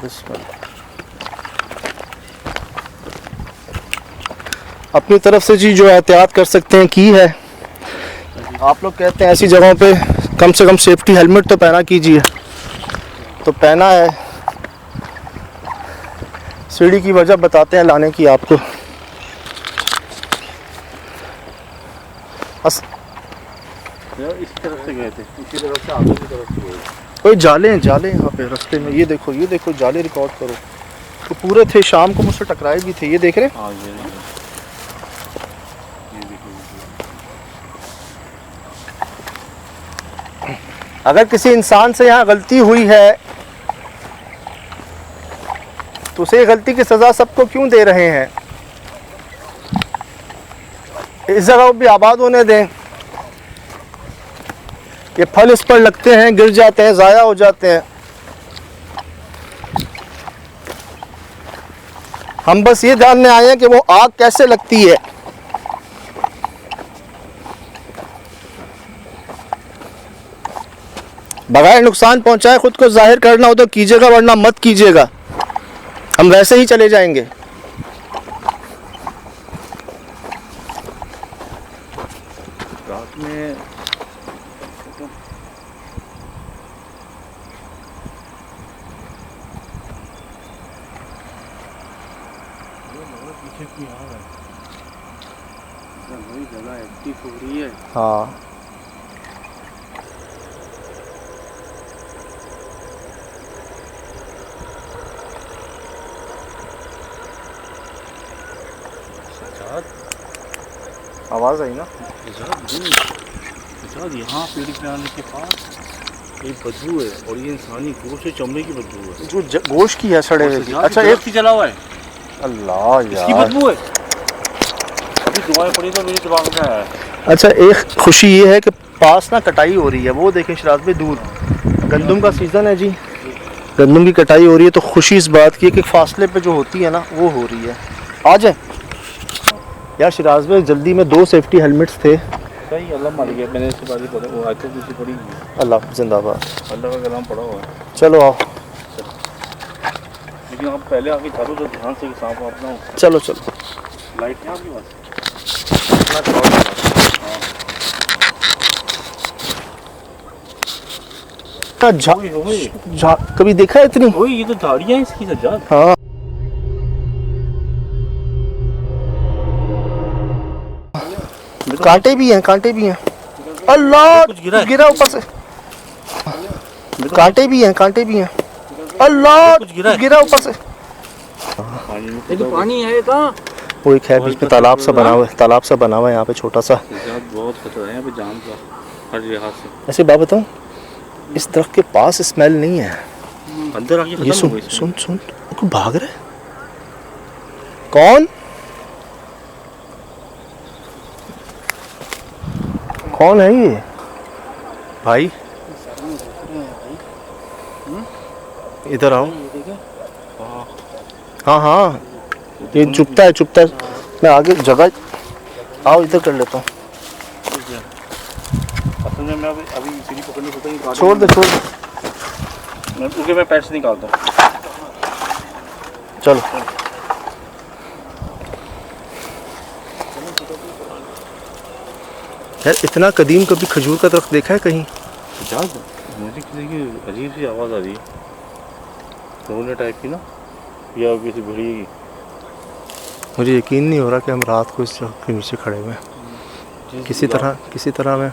बिस्मिल्लाह। अपनी तरफ से जी जो एहतियात कर सकते हैं की है। आप लोग कहते हैं ऐसी जगहों पे कम से कम सेफ्टी हेलमेट तो पहना कीजिए, तो पहना है। सीढ़ी की वजह बताते हैं लाने की आपको। इस तरफ से गए थे, इसी तरफ से आगे की तरफ से गए। कोई जाले यहाँ पे रास्ते में, ये देखो जाले रिकॉर्ड करो। तो पूरे थे, शाम को मुझसे टकराए भी थे, ये देख रहे हैं। हाँ ये अगर किसी इंसान से यहाँ गलती हुई है तो उसे गलती की सज़ा सबको क्यों दे रहे हैं? इस जगह को भी आबाद होने दें। ये फल इस पर लगते हैं, गिर जाते हैं, ज़ाया हो जाते हैं। हम बस ये जानने आए हैं कि वो आग कैसे लगती है। बगैर नुकसान पहुंचाए खुद को जाहिर करना हो तो कीजिएगा, वरना मत कीजिएगा। हम वैसे ही चले जाएंगे। रात में पीछे कोई आ रहा है, वही जगह एक्टिव हो रही है। हाँ आवाज़ आई ना। यहाँ पेड़ पे आने के पास एक बदबू है, और ये इंसानी गोश्त चमड़े की बदबू है, जो गोश्त की है सड़े हुए की। अच्छा एक ही जला हुआ है। अल्लाह यार, इसकी बदबू है। अभी दुआएं पड़ी तो मेरे दिमाग में आया है। अच्छा एक खुशी ये है कि पास ना कटाई हो रही है, वो देखें शराब में दूर गंदम का सीज़न है जी, गंदम की कटाई हो रही है। तो खुशी इस बात की है कि फासले पे जो होती है ना वो हो रही है। आ जाए यार शिराज में, जल्दी में 2 सेफ्टी हेलमेट्स थे। सही अल्लाह मार गया, मैंने इससे बात पता वो आयत दूसरी पड़ी हुई है। अल्लाह जिंदाबाद, अल्लाह का कलाम पड़ा हुआ है। चलो आओ। लेकिन आप पहले आके झाड़ू तो ध्यान से सांप अपना हो। चलो चलो। लाइट है आपके पास? कभी देखा है इतनी? वही ये तो झाड़ियाँ इसकी सज्जाद। हाँ कांटे भी हैं, कांटे भी हैं। अल्लाह कुछ गिरा ऊपर से। कांटे भी हैं, कांटे भी हैं। अल्लाह कुछ गिरा ऊपर से। ये तो पानी है कहाँ? वो एक है बीच में, तालाब सा बना हुआ है, तालाब सा बना हुआ है यहाँ पे छोटा सा। बहुत खतरा है यहाँ पे जान का हर लिहाज से। ऐसे बात बताऊँ, इस दरख्त के पास स्मेल नहीं है। अंदर आके ये सुन सुन सुन, कोई भाग रहा है। कौन कौन है ये भाई? इधर आओ। हाँ हाँ ये चुपता है। मैं आगे जगह, आओ इधर कर लेता हूँ। असल में मैं अभी सीढ़ी पकड़ने सोचा ही छोड़ दे। मैं पैर से निकालता हूँ। चलो यार, इतना कदीम कभी खजूर का दरख्त देखा है कहीं? मुझे किसी की अजीब सी आवाज़ आ रही है, रोने टाइप की ना, या किसी भेड़िए की। मुझे यकीन नहीं हो रहा कि हम रात को इस दरख्त के नीचे खड़े हुए हैं। किसी तरह में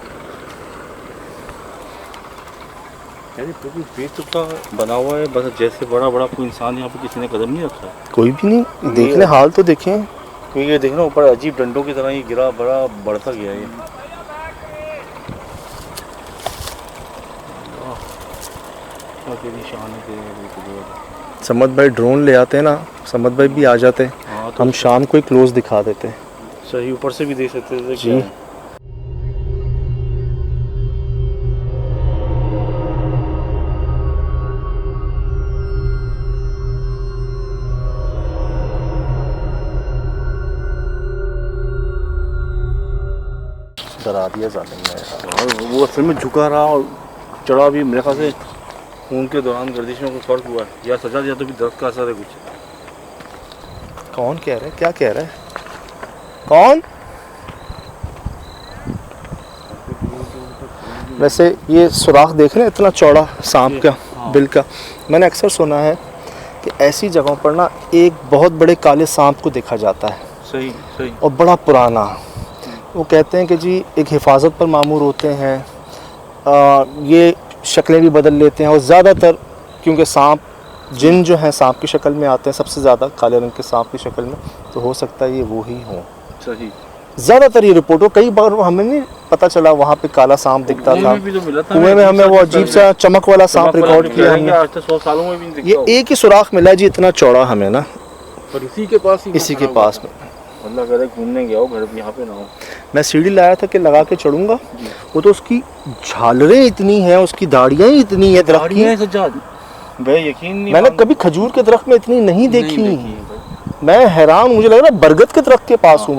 बिल्कुल बेतुका बना हुआ है, बस जैसे बड़ा कोई इंसान यहाँ पे किसी ने कदम नहीं रखा। कोई भी नहीं। देखने हाल तो देखें, क्योंकि ये देखना ऊपर अजीब डंडों की तरह ये गिरा, बड़ा बढ़ता गया ये। समद भाई ड्रोन ले आते हैं ना, समद भाई भी आ जाते। हाँ, तो हम शाम को ही क्लोज दिखा देते। सही ऊपर से भी देख सकते थे जी। डरा दिया जालिम ने यार। वो असल में झुका रहा और चढ़ा भी मेरे ख्याल से खून के दौरान गर्दिश में कोई फर्क हुआ है या सजा या तो भी दर्द का असर है कुछ? कौन कह रहा है, क्या कह रहा है, कौन? वैसे ये सुराख देख रहे हैं इतना चौड़ा सांप का, हाँ। बिल का। मैंने अक्सर सुना है कि ऐसी जगहों पर ना एक बहुत बड़े काले सांप को देखा जाता है सही सही। और बड़ा पुराना। वो कहते हैं कि जी एक हिफाजत पर मामूर होते हैं, ये शक्लें भी बदल लेते हैं और ज़्यादातर क्योंकि सांप जिन जो हैं सांप की शक्ल में आते हैं सबसे ज़्यादा काले रंग के सांप की शक्ल में, तो हो सकता है ये वो ही हों। सही। ज़्यादातर ये रिपोर्ट हो, कई बार हमें नहीं पता चला वहाँ पे काला सांप दिखता था। भी तो मिला था कुएं में हमें वो अजीब सा चमक वाला सांप रिकॉर्ड किया हमने। आज तक 100 सालों में भी नहीं ये दिखता। एक ही सुराख मिला जी इतना चौड़ा हमें ना, पर इसी के पास ही इसी के पास में। अल्लाह करे घूमने गया हो घर पे, यहाँ पे ना हो। मैं सीढ़ी लाया था कि लगा के चढ़ूंगा, वो तो उसकी झालरें इतनी हैं, उसकी दाढ़ियाँ ही इतनी है दरख्त की। सज्जाद भाई यकीन नहीं, मैंने कभी खजूर के दरख्त में इतनी नहीं देखी। नहीं देखी है भाई। मैं हैरान, मुझे लग रहा है बरगद के दरख्त के पास हूँ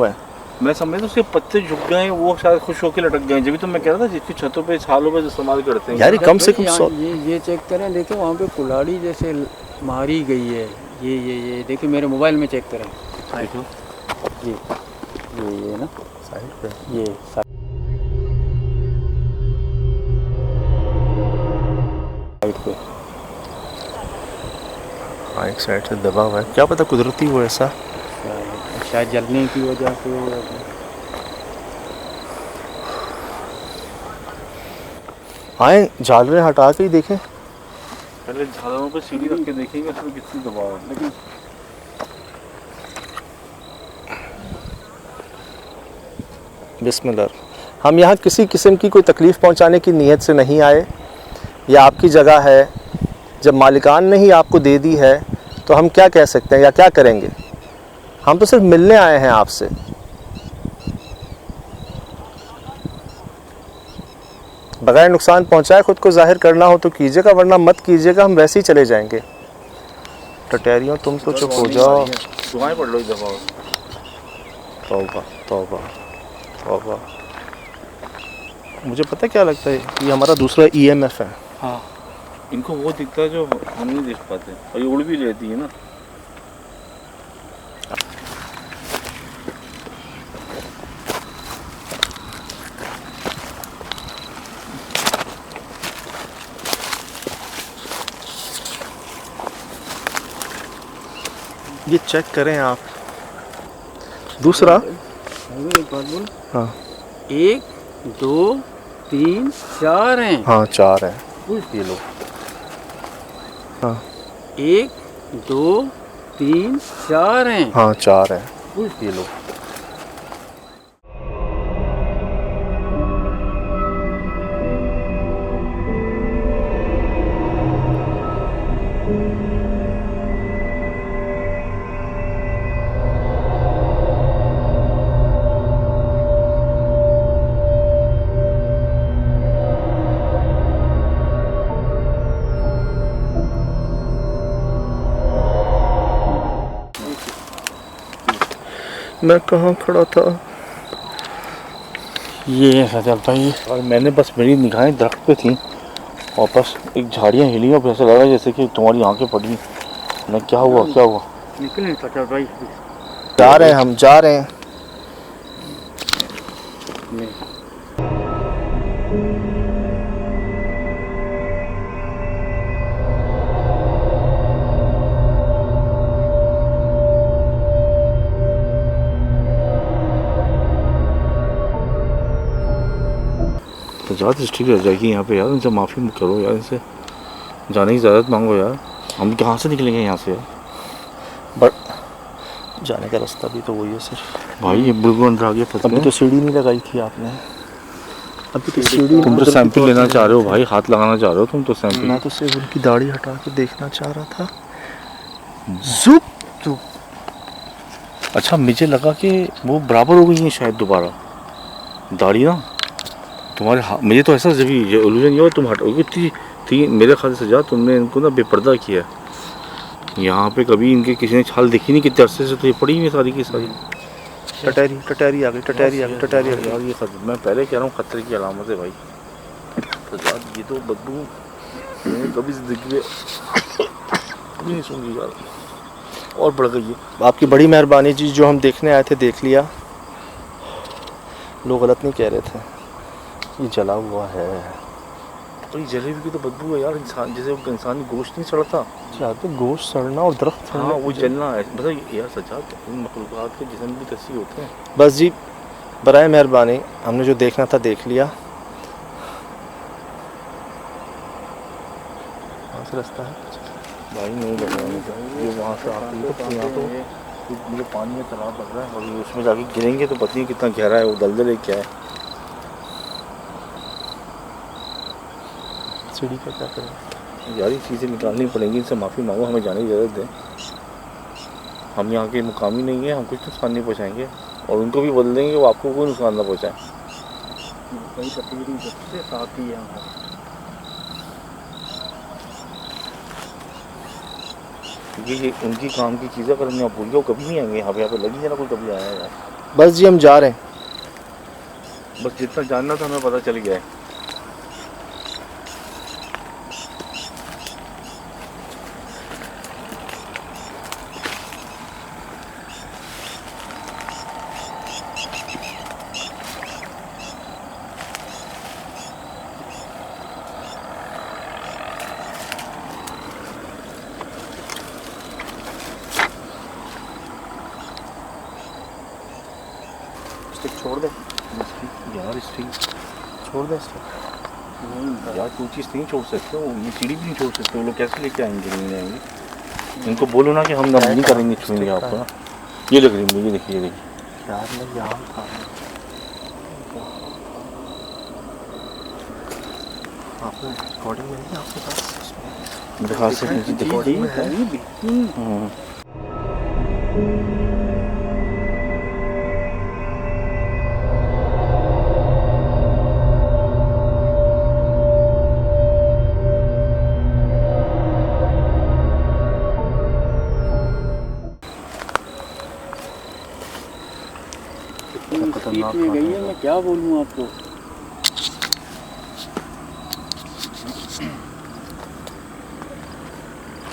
मैं समझ तो उसके पत्ते झुक गए, वो शायद खुश होकर लटक गए। जब भी तो मैं कह रहा था जिसकी छतों पे छालों पे इस्तेमाल करते हैं यार, कम से कम 100। ये चेक करें, देखिए वहाँ पे कुल्हाड़ी जैसे मारी गई है। ये देखिए मेरे मोबाइल में चेक करें। देखो ये ना साइड पे ये साइड पे हाँ, एक साइड से दबा हुआ है, क्या पता कुदरती हो ऐसा। शायद जलने की वजह से हो। आए झालरें हटा के ही देखें। पहले झालरों पे सीढ़ी रख के देखेंगे उसमें कितनी दबाव है। लेकिन बिस्मिल्लाह। हम यहाँ किसी किस्म की कोई तकलीफ़ पहुँचाने की नीयत से नहीं आए। यह आपकी जगह है, जब मालिकान ने ही आपको दे दी है तो हम क्या कह सकते हैं या क्या करेंगे। हम तो सिर्फ मिलने आए हैं आपसे। बगैर नुकसान पहुँचाए खुद को जाहिर करना हो तो कीजिएगा, वरना मत कीजिएगा, हम वैसे ही चले जाएंगे। टटेरियों तुम तो चुप हो जाओ। दुआएं पढ़ लो इस दफा। तौबा तौबा तौबा। मुझे पता क्या लगता है, ये हमारा दूसरा EMF है। हाँ, इनको वो दिखता है जो हम नहीं देख पाते, और ये उड़ भी लेती है ना। ये चेक करें आप। दूसरा एक बात बोल। हाँ 1 2 3 4 हैं। हाँ 4 है, ये लो। हाँ 1 2 3 4 हैं। हाँ 4 है, ये लो। मैं कहाँ खड़ा था? ये सजल भाई, और मैंने बस, मेरी निगाहें दरख्त पे थी और बस एक झाड़ियाँ हिली और ऐसा लगा जैसे कि तुम्हारी आंखें पड़ी। मैं क्या हुआ क्या हुआ? निकले सजल भाई। जा रहे हैं, हम जा रहे हैं। तो ज़्यादा हिस्ट्री रह जाएगी यहाँ पे यार। इनसे माफ़ी करो यार, इनसे जाने की इजाज़त मांगो यार। हम कहाँ से निकलेंगे यहाँ से यार? बट जाने का रास्ता भी तो वही है सिर्फ। भाई ये बिल्कुल अंदर आ गया फंस अभी गए। तो सीढ़ी नहीं लगाई थी आपने। अभी तो सीढ़ी, तुम तो सैंपल लेना चाह रहे हो भाई, हाथ लगाना चाह रहे हो तुम तो सैंपल। मैं तो सिर्फ उनकी दाढ़ी हटा के देखना चाह रहा था। जुप जुप। अच्छा, मुझे लगा कि वो बराबर हो गई है शायद दोबारा दाढ़ी ना तुम्हारे हाथ। मुझे तो ऐसा जब ये इल्यूजन ये हुआ तुम हटोगे थी मेरे ख्याल से जा तुमने इनको ना बेपर्दा किया। यहाँ पे कभी इनके किसी ने छाल देखी नहीं कितने अरसे से, तो ये पड़ी हुई सारी की सारी। टटैरी टटैरी आ गई, टटैरी आ गई, टटैरी आ गई। यार ये मैं पहले कह रहा हूँ खतरे की अलामत है भाई। तो यार ये तो बदबू मैंने कभी ज़िंदगी में कभी नहीं सुनी यार, और बढ़ गई है। आपकी बड़ी मेहरबानी जी, जो हम देखने आए थे देख लिया। लोग गलत नहीं कह रहे थे, ये जला हुआ है। और ये जलेबी की तो बदबू है यार, इंसान जैसे वो इंसानी गोश्त नहीं सड़ता। चाहते गोश्त सड़ना और दरख्त सड़ना। हाँ वो जलना है, मतलब यार सजाद इन मखलूक़ात के जिस्म भी तसी होते हैं। बस जी, बराए मेहरबानी हमने जो देखना था देख लिया। वहाँ से रास्ता है भाई नहीं लग रहा है ये वहाँ से आती है, तो यहाँ तो मुझे पानी में तालाब लग रहा है, और उसमें जाके गिरेंगे तो पता नहीं कितना गहरा है, वो दलदल है क्या है। सीढ़ी का क्या करें यार ये चीज़ें निकालनी पड़ेंगी, इनसे माफ़ी मांगो, हमें जाने की इजाज़त दें। हम यहाँ के मुकामी नहीं है, हम कुछ नुकसान नहीं पहुँचाएंगे, और उनको भी बोल देंगे वो आपको कोई नुकसान ना पहुँचाए। कई तकरीरी सबसे साथ ही है। क्योंकि ये उनकी काम की चीज़ें अगर हमने भूल गया कभी नहीं आएंगे यहाँ पे लगी ना कोई कभी आया है यार। बस जी हम जा रहे हैं। बस जितना जानना था हमें पता चल गया है। स्टिक छोड़ दे, यार स्टिक छोड़ दे स्टिक। यार कोई चीज़ नहीं छोड़ सकते हो, ये सीढ़ी भी नहीं छोड़ सकते, वो लोग कैसे लेके आएंगे नहीं आएंगे। इनको बोलो ना कि हम नहीं करेंगे, छुएंगे आपको ना। ये लग रही है, ये देखिए ये देखिए यार मैं यहाँ था, आपने रिकॉर्डिंग में नहीं आपके पास दिखा सकते रिकॉर्डिंग में है। खतरनाक में गई है, मैं क्या बोलूँ आपको।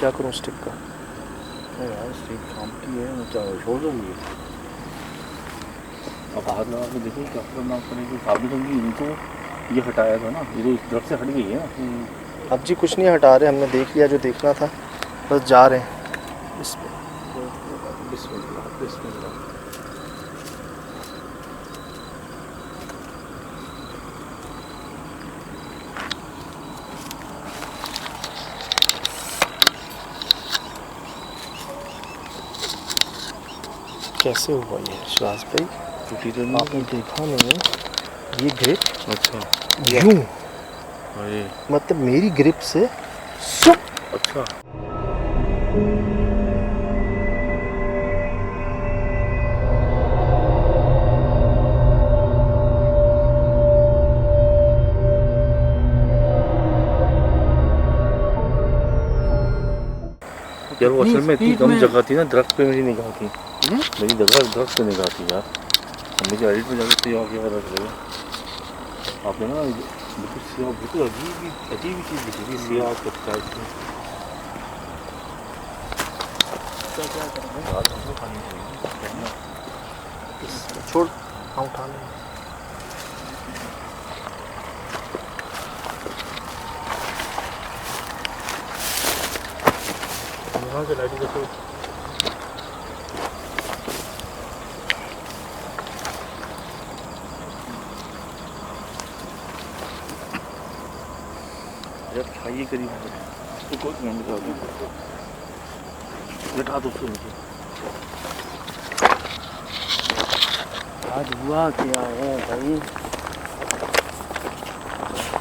क्या करूँ स्टिक का? यार स्टिक काम की है, मैं छोड़ दूँगी। अब हाथ लगा के देखो क्या खतरनाक पड़ेगी, साबित होगी। इनको ये हटाया था ना, ये तो इस दरख्त से हट गई है ना। अब जी कुछ नहीं हटा रहे, हमने देख लिया जो देखना था, बस जा रहे हैं। बिस्मिल्लाह बिस्मिल्लाह। कैसे हुआ ये शराज भाई? टूटी तो आपने नहीं? देखा नहीं ये ग्रिप अच्छा यूं, अरे मतलब मेरी ग्रिप से सुप। अच्छा यार वो असल में इतनी कम जगह थी ना, दरख्त पे मेरी निगाह थी। मेरी जगह दरख्त पे निगाह थी यार। अब मुझे एडिट में जाकर सही आगे पता चलेगा। आपने ना बिल्कुल सियाह, बिल्कुल अजीब ही चीज़ दिखी थी, सियाह कच्चा इसमें। छोड़, हाँ उठा लेंगे। यहाँ से लाइट देखो। जब खाइए करीब इसको कोई नहीं कर दो, बैठा दो उसको नीचे। आज हुआ क्या है भाई?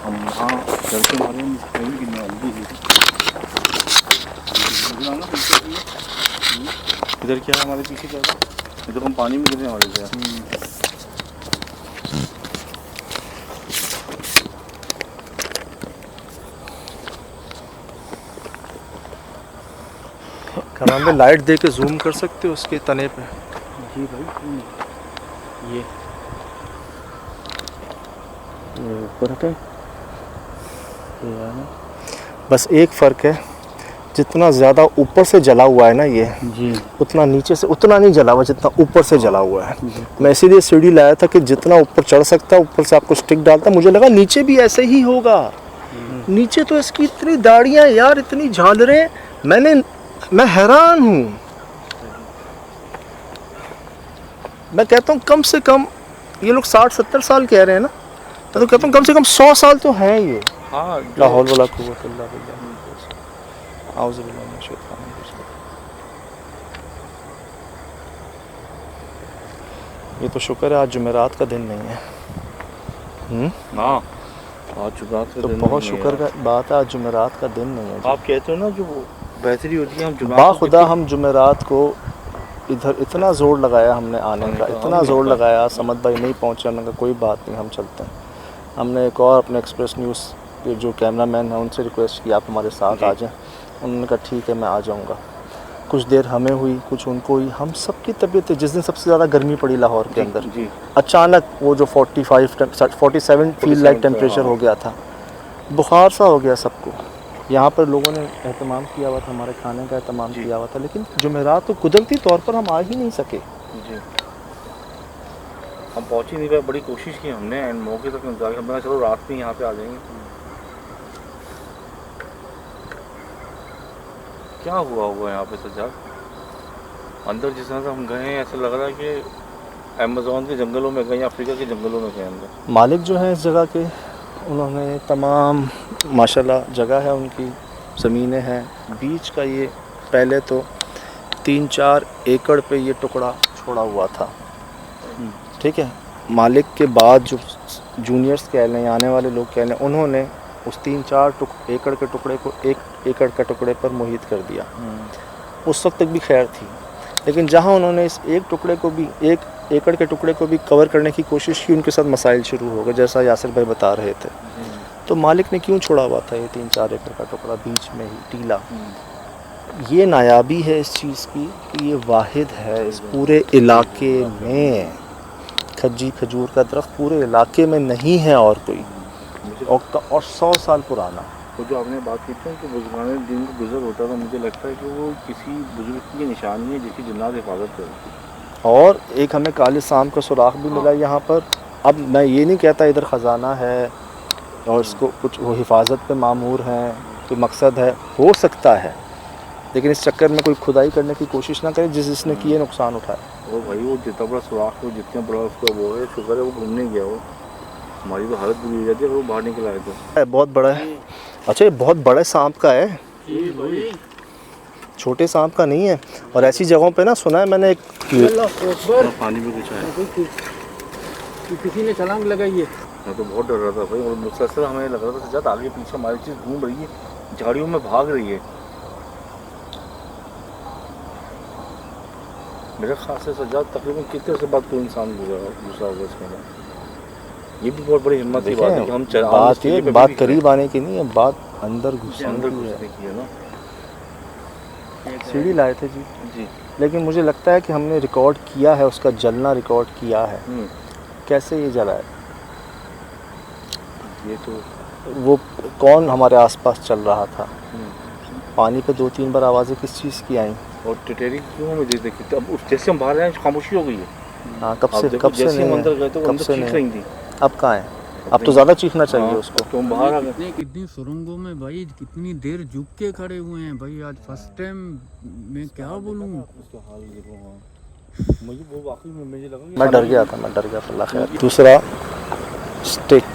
हम यहाँ चलते मारे ट्रेन की नजदीक इधर क्या है हमारे पीछे क्या है, इधर हम पानी में गिरने वाले थे। क्या नाम है, लाइट दे के जूम कर सकते हो उसके तने पे? जी भाई, ये ऊपर है, ये है ना। बस एक फ़र्क है, जितना ज़्यादा ऊपर से जला हुआ है ना ये, जी उतना नीचे से उतना नहीं जला हुआ जितना ऊपर से जला हुआ है। मैं इसीलिए सीढ़ी लाया था कि जितना ऊपर चढ़ सकता, ऊपर से आपको स्टिक डालता। मुझे लगा नीचे भी ऐसे ही होगा। नीचे तो इसकी इतनी दाढ़ियाँ यार, इतनी झालरें, मैं हैरान हूँ। मैं कहता हूँ कम से कम ये लोग 60-70 साल कह रहे हैं ना, मैं तो कहता हूँ कम से कम 100 साल तो हैं ये। हाँ लाहौल वाला कुव्वत इल्ला बिल्लाह। आऊज़ु बिल्लाहि मिनश शैतानिर रजीम। ये तो शुक्र है आज जुमेरात का दिन नहीं है। हाँ आज जुमेरात का तो दिन बहुत नहीं है शुक्र यार। का बात है आज जुमेरात का दिन नहीं है। आप कहते हो ना जो बेहतरी होती है, हम जुमेरात को बाखुदा हम जुमेरात को इधर इतना ज़ोर लगाया हमने आने का, इतना ज़ोर लगाया, समद भाई नहीं पहुंचे। हमने कहा कोई बात नहीं, हम चलते हैं। हमने एक और अपने एक्सप्रेस न्यूज़ के जो कैमरामैन हैं उनसे रिक्वेस्ट की आप हमारे साथ आ जाएं। उन्होंने कहा ठीक है मैं आ जाऊंगा। कुछ देर हमें हुई, कुछ उनको हुई। हम सबकी तबीयत, जिस दिन सबसे ज़्यादा गर्मी पड़ी लाहौर के अंदर, जी अचानक वो जो 47 फील लाइक टेम्परेचर हो गया था, बुखार सा हो गया सबको। यहाँ पर लोगों ने एहतमाम किया हुआ था, हमारे खाने का एहतमाम किया हुआ था, लेकिन जुमेरात तो कुदरती तौर पर हम आ ही नहीं सके। जी हम पहुंच ही नहीं पाए। बड़ी कोशिश की हमने, एंड मौके तक जाके हमने कहा चलो रात में यहाँ पे आ जाएंगे। क्या हुआ होगा यहाँ पे सज्जाद? अंदर जिस तरह से हम गए हैं ऐसा लग रहा है कि अमेज़न के जंगलों में गए, अफ्रीका के जंगलों में गए अंदर। मालिक जो है इस जगह के, उन्होंने तमाम माशाल्लाह जगह है उनकी, ज़मीनें हैं। बीच का ये पहले तो 3-4 एकड़ पे ये टुकड़ा छोड़ा हुआ था, ठीक है। मालिक के बाद जो जूनियर्स कह लें, आने वाले लोग कह लें, उन्होंने उस 3-4 एकड़ के टुकड़े को 1 एकड़ के टुकड़े पर मुहित कर दिया। उस वक्त तक भी खैर थी, लेकिन जहाँ उन्होंने इस एक टुकड़े को भी, 1 एकड़ के टुकड़े को भी कवर करने की कोशिश की, उनके साथ मसाइल शुरू हो गए, जैसा यासिर भाई बता रहे थे। तो मालिक ने क्यों छोड़ा हुआ था ये 3-4 एकड़ का टुकड़ा बीच में ही टीला? ये नायाबी है इस चीज़ की कि ये वाहिद है इस पूरे इलाके में। खज्जी खजूर का दरख्त पूरे इलाके में नहीं है और कोई, और 100 साल पुराना। वो जो आपने बात की थी कि बुजुर्गान दिन को गुजर होता था, मुझे लगता है कि वो किसी बुजुर्ग की निशानी है जिसकी जिन्नात हिफाजत करती है। और एक हमें काले सांप का सुराख भी मिला यहाँ पर। अब मैं ये नहीं कहता इधर ख़जाना है और इसको कुछ वो हिफाजत पे मामूर हैं, कोई मकसद है, हो सकता है, लेकिन इस चक्कर में कोई खुदाई करने की कोशिश ना करे जिसने किए नुकसान उठाए। वो भाई वो जितना बड़ा सुराख हो, जितना बड़ा उसका वो है, शुक्र है वो घूमने गया हो। हमारी तो हालत बुरी हो जाती है, वो बाहर निकल आए थे। बहुत बड़ा है। अच्छा ये बहुत बड़े सांप का है, छोटे सांप का नहीं है। और ऐसी जगहों पे ना सुना है मैंने एक पानी में कुछ है, किसी ने छलांग लगाई है। मैं तो बहुत डर रहा था भाई, और मुसलसल हमें लग रहा था सज्जाद आगे पीछे हमारी चीज़ घूम रही है, झाड़ियों में भाग रही है। मेरे ख्याल से सज्जाद तकरीबन कितने से बाद कोई इंसान गुजरा होगा इसके अंदर। ये भी बहुत बड़ी हिम्मत की बात है कि हम बात करीब आने की नहीं है, बात अंदर घुसने की है ना। सीढ़ी लाए थे जी, जी लेकिन मुझे लगता है कि हमने रिकॉर्ड किया है, उसका जलना रिकॉर्ड किया है। कैसे ये जला है, ये तो वो कौन हमारे आसपास चल रहा था, पानी पे 2-3 बार आवाज़ें किस चीज़ की आई, और टिटेरी क्यों हमें देख देखी। अब उस जैसे हम बाहर आए खामोशी हो गई है। हाँ कब से जैसे हम अंदर गए तो कब अंदर से चीख रही थी। अब कहाँ है? अब तो ज़्यादा चीखना चाहिए उसको। तो हम बाहर आ गए। कितनी सुरंगों में भाई कितनी देर झुक के खड़े हुए हैं भाई। आज फर्स्ट टाइम मैं क्या बोलूँ, उसका हाल देखो। मुझे वो वाकई में मुझे लगा मैं डर गया था, मैं डर गया था। अल्लाह खैर। दूसरा स्टिक,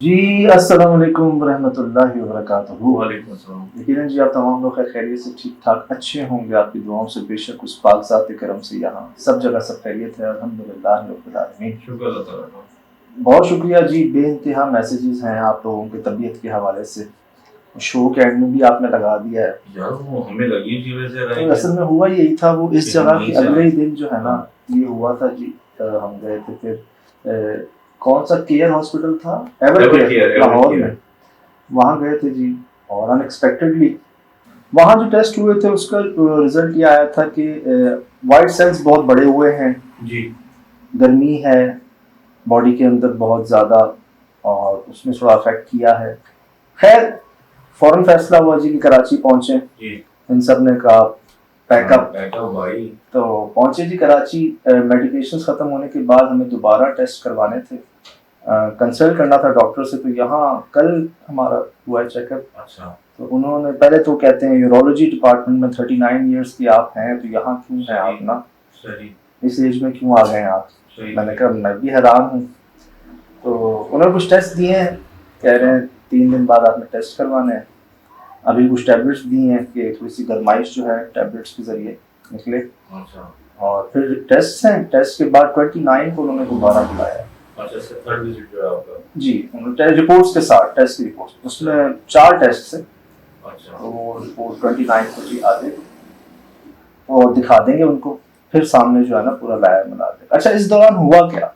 जी अस्सलाम वालेकुम रहमतुल्लाहि व बरकातहू। वालेकुम अस्सलाम। यकीनन जी आप तमाम लोग खैर खैरियत से ठीक ठाक अच्छे होंगे, आपकी दुआओं से बेशक उस पाक ज़ात करम से यहाँ सब जगह सब खैरियत है, अल्हम्दुलिल्लाह रब्बिल आलमीन। शुक्र अल्लाह ताला का। बहुत शुक्रिया जी, बेइंतहा मैसेजेस हैं आप लोगों की तबीयत के हवाले से। शो के एंड में भी आपने लगा दिया है। यार वो हमें लगी थी वैसे तो असल में हुआ यही था, वो इस कि जगह हम के नहीं अगले ही चाहते। दिन जो है ना ये हुआ था जी। हम गए थे फिर कौन सा केयर हॉस्पिटल था, एवर केयर लाहौर में, वहाँ गए थे जी। और अनएक्सपेक्टेडली वहाँ जो टेस्ट हुए थे उसका रिजल्ट ये आया था कि वाइट सेल्स बहुत बड़े हुए हैं जी। गर्मी है बॉडी के अंदर बहुत ज़्यादा, और उसने थोड़ा अफेक्ट किया है। खैर फौरन फैसला हुआ जी कि कराची पहुँचे। जी। इन सब ने कहा पैकअप, भाई। तो पहुँचे जी कराची। मेडिकेशन ख़त्म होने के बाद हमें दोबारा टेस्ट करवाने थे, कंसल्ट करना था डॉक्टर से। तो यहाँ कल हमारा हुआ है चेकअप। अच्छा। तो उन्होंने पहले तो कहते हैं यूरोलॉजी डिपार्टमेंट में 39 इयर्स की आप हैं, तो यहाँ क्यों हैं आप ना, सही। इस एज में क्यों आ गए हैं आप। सही। मैंने कहा मैं भी हैरान हूँ। तो उन्होंने कुछ टेस्ट दिए हैं, कह रहे हैं 3 दिन बाद आपने टेस्ट करवाने हैं। अभी कुछ टैबलेट्स दी हैं कि थोड़ी सी गर्माइश जो है टैबलेट्स के ज़रिए निकले। अच्छा। और फिर टेस्ट हैं, टेस्ट के बाद 29 को उन्होंने दोबारा बुलाया। अच्छा सर, थर्ड विजिट जो है आपका। जी, उन्होंने रिपोर्ट्स के साथ, टेस्ट की रिपोर्ट्स, उसमें 4 टेस्ट थे। अच्छा। तो वो रिपोर्ट 29 को जी आ जाएगी और दिखा देंगे उनको, फिर सामने जो है ना पूरा लाया मिला देगा। अच्छा, इस दौरान हुआ क्या,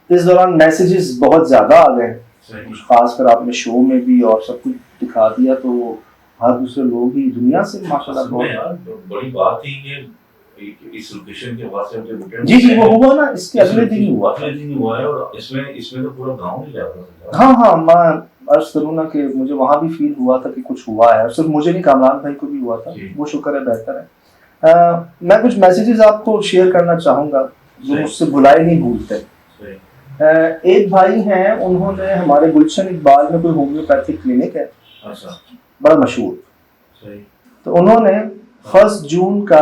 इस दौरान मैसेजेस बहुत ज़्यादा आ गए, खासकर आपने शो में भी और सब कुछ दिखा दिया, तो हर दूसरे लोग ही दुनिया से माशाल्लाह बहुत। यार बड़ी बात थी कि इस लोकेशन के बाद से जी जी वो हुआ ना, इसके अगले दिन ही हुआ। अगले दिन ही हुआ है, और इसमें तो पूरा गांव ही जा रहा था। हाँ हाँ, मैं अर्ज करूँ ना कि मुझे वहाँ भी फील हुआ था कि कुछ हुआ है, सिर्फ मुझे नहीं, कामरान भाई को भी हुआ था। वो शुक्र है बेहतर है। मैं कुछ मैसेजेस आपको शेयर करना चाहूँगा जो मुझसे भुलाए नहीं भूलते। एक भाई हैं, उन्होंने हमारे गुलशन इकबाल में कोई होम्योपैथिक क्लिनिक है, अच्छा, बड़ा मशहूर। सही। तो उन्होंने 1 जून का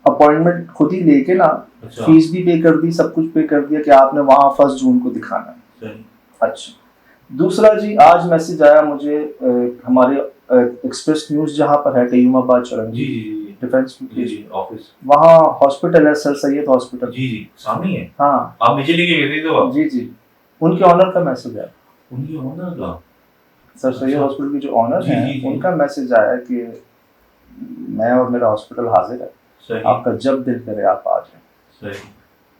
अपॉइंटमेंट खुद ही लेके ना, अच्छा। फीस भी पे कर दी, सब कुछ पे कर दिया कि आपने वहाँ 1 जून को दिखाना है। अच्छा, दूसरा जी आज मैसेज आया मुझे, हमारे एक्सप्रेस न्यूज़ जहाँ पर है कयूमाबाद चौरंगी डिफेंस ऑफिस, वहाँ हॉस्पिटल है सर सैयद हॉस्पिटल। जी जी सामने है। हाँ, आप नीचे लेके गए थे तो आप? जी जी, उनके ऑनर का मैसेज आया। उनकी ऑनर का? सर सैयद हॉस्पिटल की जो ऑनर है उनका मैसेज आया कि मैं और मेरा हॉस्पिटल हाजिर है, आपका जब दिल करे आप आ जाए।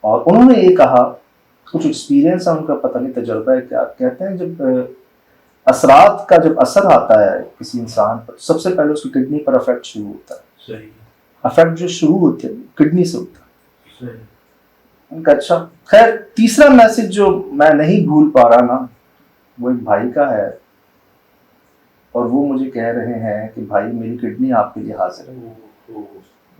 और उन्होंने ये कहा, कुछ एक्सपीरियंस है उनका, पता नहीं तजुर्बा है क्या, कहते हैं जब असरात का जब असर आता है किसी इंसान पर, सबसे पहले उसकी किडनी पर अफेक्ट शुरू होता है। अफेक्ट जो शुरू होते हैं किडनी से होता है उनका। अच्छा, खैर तीसरा मैसेज जो मैं नहीं भूल पा रहा ना, वो एक भाई का है, और वो मुझे कह रहे हैं कि भाई मेरी किडनी आपके लिए हाजिर है। तो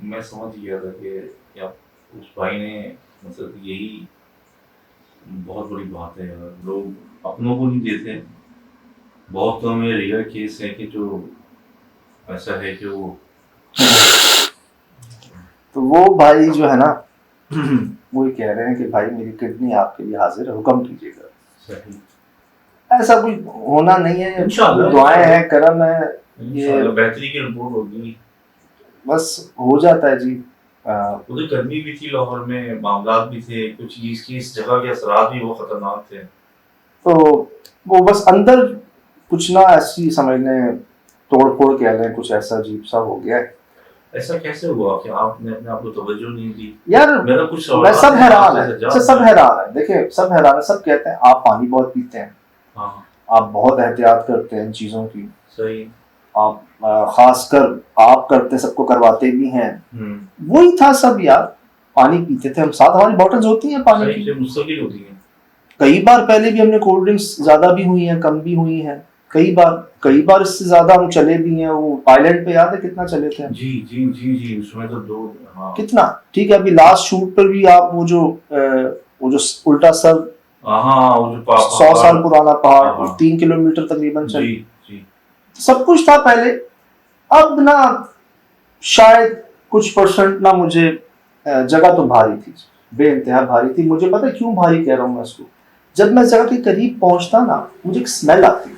मैं समझ गया था कि आप उस भाई ने, मतलब यही बहुत बड़ी बात है यार, लोग अपनों को नहीं देते। बहुत तो में रियल केस है कि जो ऐसा है कि वो तो वो भाई जो है ना वो कह रहे हैं कि भाई मेरी किडनी आपके लिए हाजिर है, हुक्म कीजिएगा। सही। ऐसा कुछ होना नहीं है, इंशाअल्लाह दुआएं हैं, करम है, ये बेहतरी की रिपोर्ट होगी, बस हो जाता है जी। उधर गर्मी भी थी लाहौर में, मामला भी थे, कुछ इस जगह के असरात भी वो खतरनाक थे। तो वो बस अंदर कुछ ना ऐसी समझ लें, तोड़ फोड़ कह लें, कुछ ऐसा अजीब सा हो गया है। ऐसा कैसे हुआ कि आपने अपने आप को तवज्जो नहीं दी? यार मेरा कुछ मैं सब हैरान है, सब हैरान है। देखिए सब हैरान है, सब कहते हैं आप पानी बहुत पीते हैं, हाँ, आप बहुत एहतियात करते हैं इन चीज़ों की, सही, आप खासकर आप करते, सबको करवाते भी हैं। वही था सब यार, पानी पीते थे हम, साथ हमारी बॉटल्स होती हैं पानी की, मुस्तकिल होती हैं। कई बार पहले भी हमने कोल्ड ड्रिंक्स ज़्यादा भी हुई हैं, कम भी हुई हैं, कई बार इससे ज़्यादा हम चले भी हैं। वो आइलैंड पे याद है कितना चले थे? जी जी जी जी, उसमें तो दो, हाँ। कितना ठीक है। अभी लास्ट शूट पर भी आप वो जो उल्टा सर, हाँ, वो जो 100 साल पुराना पहाड़, 3 किलोमीटर तकरीबन चल, जी जी, सब कुछ था पहले। अब ना शायद कुछ परसेंट ना, मुझे जगह तो भारी थी, बेइंतहा भारी थी। मुझे पता है क्यों भारी कह रहा हूँ मैं इसको, जब मैं जगह के करीब पहुंचता ना, मुझे एक स्मेल आती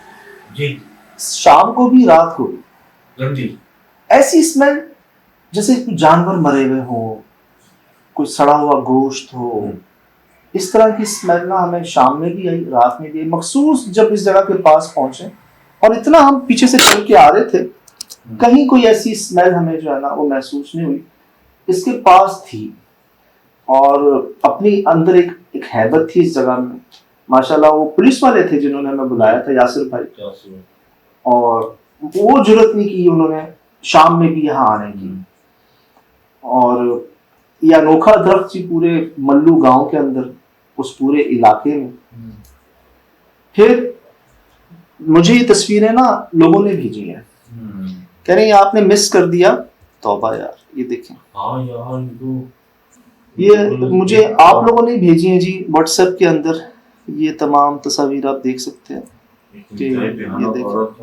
जी। शाम को भी रात को भी, गंदी ऐसी स्मेल जैसे कुछ जानवर मरे हुए हो, कोई सड़ा हुआ गोश्त हो। इस तरह की स्मेल ना हमें शाम में भी आई, रात में भी आई। मखसूस जब इस जगह के पास पहुंचे और इतना हम पीछे से चल के आ रहे थे, कहीं कोई ऐसी स्मेल हमें जो है ना वो महसूस नहीं हुई। इसके पास थी और अपनी अंदर एक हैबत थी इस जगह में। माशाल्लाह वो पुलिस वाले थे जिन्होंने हमें बुलाया था, यासिर भाई, और वो जरूरत नहीं की उन्होंने शाम में भी यहाँ आने की। और ये अनोखा दरख्त जी पूरे मल्लू गांव के अंदर, उस पूरे इलाके में। फिर मुझे ये तस्वीरें ना लोगों ने भेजी हैं, कह रहे हैं आपने मिस कर दिया। तौबा यार, ये देखें, हाँ यार ये मुझे आप लोगों ने भेजी हैं जी व्हाट्सएप के अंदर। ये तमाम तस्वीर आप देख सकते हैं कि ये देखें।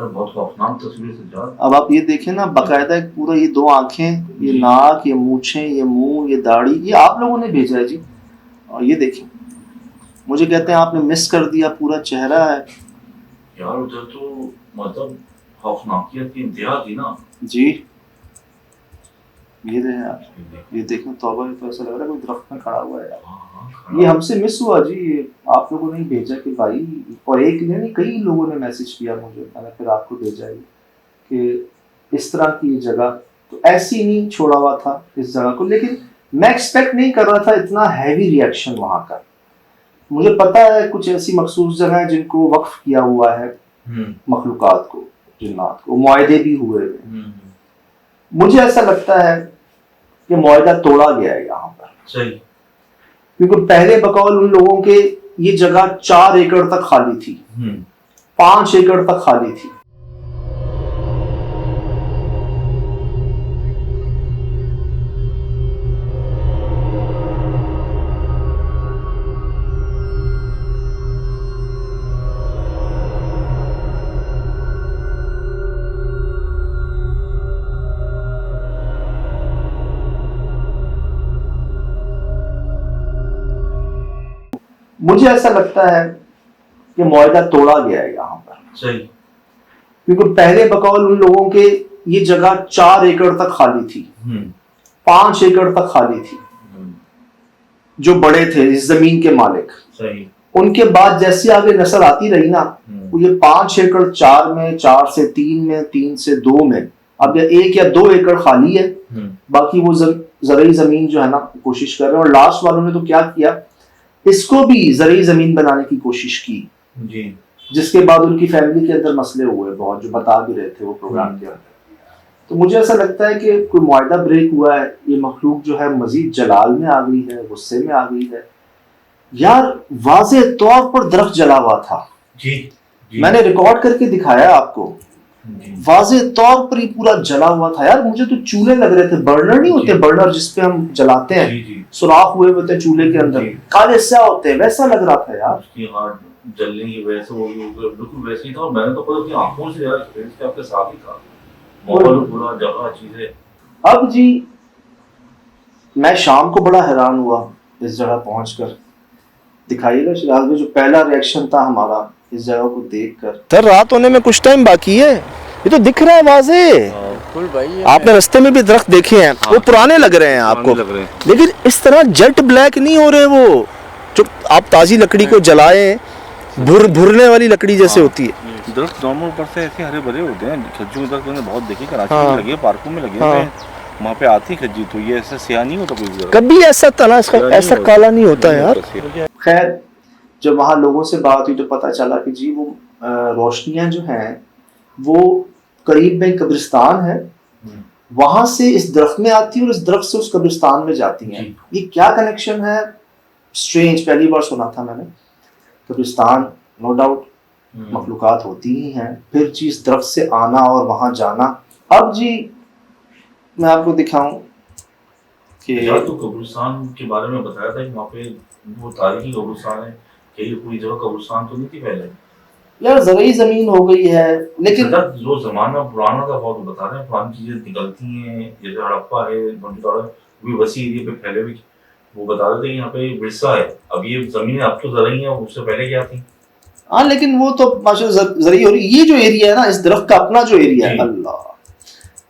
बहुत खौफनाक तस्वीर सज्जाद। अब आप ये देखें ना, बाकायदा एक पूरा ये दो आंखें, ये नाक, ये मूछें, ये मुंह, ये दाढ़ी, ये आप लोगों ने भेजा है जी। और ये देखें, मुझे कहते हैं आपने मिस कर दिया, पूरा चेहरा है यार उधर तो मतलब खौफनाकियत की इंतहा थी ना जी। ये देखें आप, ये देखें, तौबा, तो ऐसा लग रहा है कोई दरख्त में खड़ा हुआ है यार। ये हमसे मिस हुआ जी, ये आप लोगों ने भेजा कि भाई, और एक नहीं कई लोगों ने मैसेज किया मुझे, मैंने फिर आपको भेजा है कि इस तरह की जगह तो ऐसी नहीं छोड़ा हुआ था इस जगह को। लेकिन मैं एक्सपेक्ट नहीं कर रहा था इतना हैवी रिएक्शन वहां का। मुझे पता है कुछ ऐसी मखसूस जगह है जिनको वक्फ किया हुआ है मखलूकात को, जिन्नात को, मुआहदे भी हुए हैं। मुझे ऐसा लगता है कि मुआहदा तोड़ा गया है यहाँ पर, सही, क्योंकि पहले बकौल उन लोगों के ये जगह 4 एकड़ तक खाली थी, 5 एकड़ तक खाली थी। मुझे ऐसा लगता है कि मुआहदा तोड़ा गया है यहाँ पर, सही, क्योंकि पहले बकौल उन लोगों के ये जगह 4 एकड़ तक खाली थी, 5 एकड़ तक खाली थी, जो बड़े थे इस जमीन के मालिक। सही, उनके बाद जैसी आगे नस्ल आती रही ना, वो ये 5 एकड़ 4 में, 4 से 3 में, 3 से 2 में, अब ये 1 या 2 एकड़ खाली है। बाकी वो ज़रई जमीन जो है ना कोशिश कर रहे हैं। और लास्ट वालों ने तो क्या किया, इसको भी ज़रई जमीन बनाने की कोशिश की जी, जिसके बाद उनकी फैमिली के अंदर मसले हुए बहुत, जो बता भी रहे थे वो प्रोग्राम के अंदर। तो मुझे ऐसा लगता है कि कोई मुआहदा ब्रेक हुआ है, ये मखलूक जो है मजीद जलाल में आ गई है, गुस्से में आ गई है। यार वाज़े तौर पर दरख्त जला हुआ था जी, जी, मैंने रिकॉर्ड करके दिखाया आपको, वाज़े तौर पर ही पूरा जला हुआ था। यार मुझे तो चूल्हे लग रहे थे, बर्नर नहीं होते, बर्नर जिसपे हम जलाते हैं, जी, जी, सुराख हुए होते चूल्हे के अंदर, काले स्याह होते हैं, वैसा लग रहा था यार। उसकी हार्ट जलने की वजह से वो बिल्कुल वैसे ही था। और मैंने तो खुद अपनी आंखों से यार एक्सपीरियंस किया, आपके साथ ही था, माहौल पूरा जगह चीजें। अब जी मैं शाम को बड़ा हैरान हुआ इस जगह पहुंचकर। दिखाइएगा शिराज में जो पहला रिएक्शन था हमारा इस जगह को देखकर। सर रात होने में कुछ टाइम बाकी है, ये तो दिख रहा है वाज़े। बिल्कुल भाई, आपने रास्ते में भी दरख्त देखे हैं, वो पुराने लग रहे हैं आपको, लग रहे हैं। लेकिन इस तरह जेट ब्लैक नहीं हो रहे वो, जो आप ताजी लकड़ी को जलाए भुरने वाली लकड़ी जैसे होती है। दरख्त नॉर्मल ऊपर से ऐसे हरे भरे होते हैं। खज्जू के दरख्त मैंने बहुत देखे, कराची में लगे, पार्कों में लगे हैं, वहाँ पे आती खज्जी, तो ये ऐसा स्याह नहीं होता कोई, कभी ऐसा तना इसका ऐसा काला नहीं होता यार। खैर जब वहाँ लोगों से बात हुई तो पता चला कि जी वो रोशनियाँ जो हैं वो करीब में कब्रिस्तान है, वहां से इस दरख्त में आती है और इस दरख्त से उस कब्रिस्तान में जाती हैं। ये क्या कनेक्शन है, स्ट्रेंज, पहली बार सुना था मैंने। कब्रिस्तान नो डाउट, मखलूकात होती ही हैं, फिर चीज़ दरख्त से आना और वहाँ जाना। अब जी मैं आपको दिखाऊं कि तो कब्रिस्तान के बारे में बताया था कि वहाँ पे वो तारीखी कब्रिस्तान है, कि ये पूरी जगह कब्रिस्तान तो नहीं थी पहले। यार ज़रूरी ज़मीन हो गई है, लेकिन जो ज़माना पुराना था बहुत बता रहे हैं, पुरानी चीज़ें निकलती हैं, जैसे हड़प्पा है, भी वसी एरिया पे फैले हुए, वो बता रहे थे यहाँ पे विरसा है। अब ये ज़मीन अब तो ज़रूरी है, उससे पहले क्या थी? हाँ, लेकिन वो तो माशाल्लाह ज़रूरी हो रही। ये जो एरिया है ना, इस दरख्त का अपना जो एरिया है, अल्लाह,